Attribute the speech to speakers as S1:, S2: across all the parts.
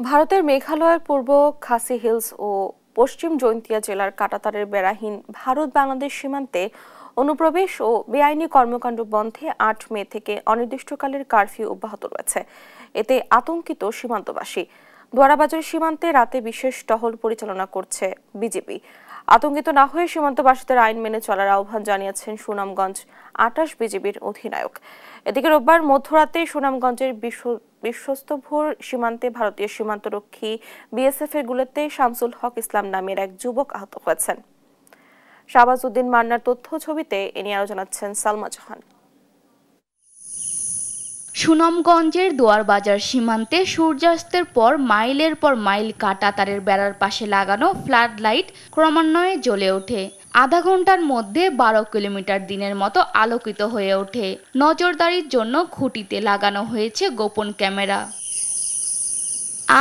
S1: ভারতের মেঘালয়ের পূর্ব খাসি হিলস ও পশ্চিম জৈন্তিয়া জেলার কাঁটাতারের বেড়াহীন ভারত বাংলাদেশ সীমান্তে অনুপ্রবেশ ও বেআইনি কর্মকাণ্ড বন্ধে ৮ মে থেকে অনির্দিষ্টকালের কারফিউ অব্যাহত রয়েছে। এতে আতঙ্কিত সীমান্তবাসী। দোয়ারাবাজার সীমান্তে রাতে বিশেষ টহল পরিচালনা করছে বিজিবি। আতঙ্কিত না হয়ে সীমান্তবাসীদের আইন মেনে চলার আহ্বান জানিয়েছেন সুনামগঞ্জ ২৮ বিজিবির অধিনায়ক। এদিকে রোববার মধ্যরাতে সুনামগঞ্জের বিশ্বস্তভোর সীমান্তে ভারতীয় সীমান্তরক্ষী বিএসএফ এর গুলিতে শামসুল হক ইসলাম নামের এক যুবক আহত হয়েছেন। শাহবাজ উদ্দিন মান্নার তথ্য ছবিতে এ নিয়ে আরো জানাচ্ছেন সালমা জাহান।
S2: সুনামগঞ্জের দোয়ারবাজার সীমান্তে সূর্যাস্তের পর মাইল কাঁটাতারের বেড়ার পাশে লাগানো ফ্লাড লাইট ক্রমান্বয়ে জ্বলে ওঠে। আধা ঘন্টার মধ্যে ১২ কিলোমিটার দিনের মতো আলোকিত হয়ে ওঠে। নজরদারির জন্য খুঁটিতে লাগানো হয়েছে গোপন ক্যামেরা।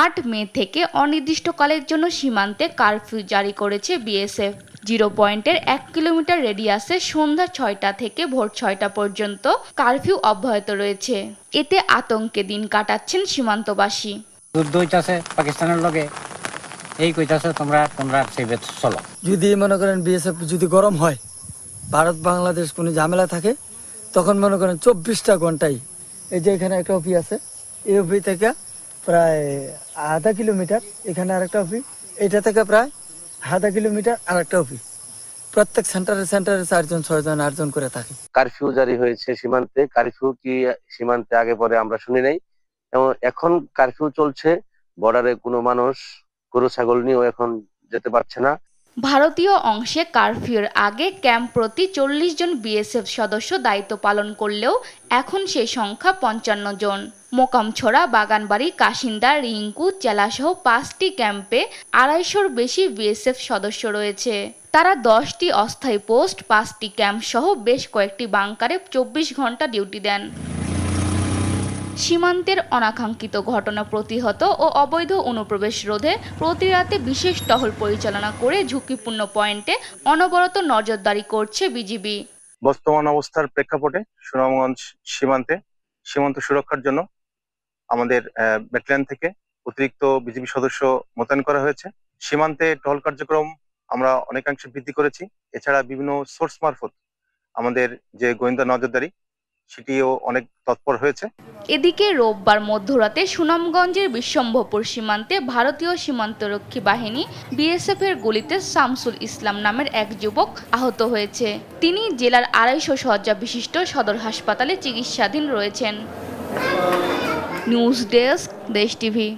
S2: ৮ মে থেকে অনির্দিষ্টকালের জন্য সীমান্তে কারফিউ জারি করেছে বিএসএফ। জিরো পয়েন্টের ১ কিলোমিটার রেডিয়াসে সন্ধ্যা ৬টা থেকে ভোর ৬টা পর্যন্ত কারফিউ অব্যাহত রয়েছে। এতে আতঙ্কে দিন কাটাচ্ছেন সীমান্তবাসী।
S3: যুদ্ধ হইতাছে পাকিস্তানের লগে, এই কইতাছে তোমরা সেভে চলো।
S4: যদি মনে করেন বিএসএফ যদি গরম হয়, ভারত বাংলাদেশ কোনো ঝামেলা থাকে, তখন মনে করেন ২৪টা ঘন্টায় এই যে এখানে একটা অফি আছে, এই অফি থেকে প্রায় আধা কিলোমিটার এখানে আরেকটা অফি, এটা থেকে প্রায় আধা কিলোমিটার আরেকটা অফি। প্রত্যেক সেন্টারে ৪জন ৬জন ৮জন করে থাকে।
S5: কারফিউ জারি হয়েছে সীমান্তে। কারফিউ কি সীমান্তে আগে পরে আমরা শুনি নাই, এবং এখন কারফিউ চলছে। বর্ডারে কোনো মানুষ গরু ছাগল নিয়েও এখন যেতে পারছে না।
S2: ভারতীয় অংশে কারফিউর আগে ক্যাম্প প্রতি ৪০ জন বিএসএফ সদস্য দায়িত্ব পালন করলেও এখন সেই সংখ্যা ৫৫ জন। মোকামছড়া, বাগানবাড়ি, কাশিন্দা, রিংকু, চেলাসহ ৫টি ক্যাম্পে ২৫০-র বেশি বিএসএফ সদস্য রয়েছে। তারা ১০টি অস্থায়ী পোস্ট, ৫টি ক্যাম্প সহ বেশ কয়েকটি বাংকারে ২৪ ঘন্টা ডিউটি দেন। সীমান্তের অনাকাঙ্ক্ষিত ঘটনা প্রতিহত ও অবৈধ অনুপ্রবেশ রোধে প্রতি রাতে বিশেষ টহল পরিচালনা করে ঝুঁকিপূর্ণ পয়েন্টে অনবরত নজরদারি করছে বিজিবি।
S6: বর্তমান অবস্থার প্রেক্ষাপটে সুনামগঞ্জ সীমান্ত সুরক্ষার জন্য আমাদের ব্যাটালিয়ন থেকে অতিরিক্ত বিজিবি সদস্য মোতায়েন করা হয়েছে। সীমান্তে টহল কার্যক্রম আমরা অনেকাংশে বৃদ্ধি করেছি। এছাড়া বিভিন্ন সোর্স মারফত আমাদের যে গোয়েন্দা নজরদারি সেটিও অনেক তৎপর হয়েছে।
S2: এদিকে রোববার মধ্যরাতে সুনামগঞ্জের বিশ্বম্ভরপুর সীমান্তে ভারতীয় সীমান্তরক্ষী বাহিনী বিএসএফ এর গুলিতে শামসুল ইসলাম নামের এক যুবক আহত হয়েছে। তিনি জেলার ২৫০ শয্যা বিশিষ্ট সদর হাসপাতালে চিকিৎসাধীন রয়েছেন। নিউজ ডেস্ক, দেশ টিভি।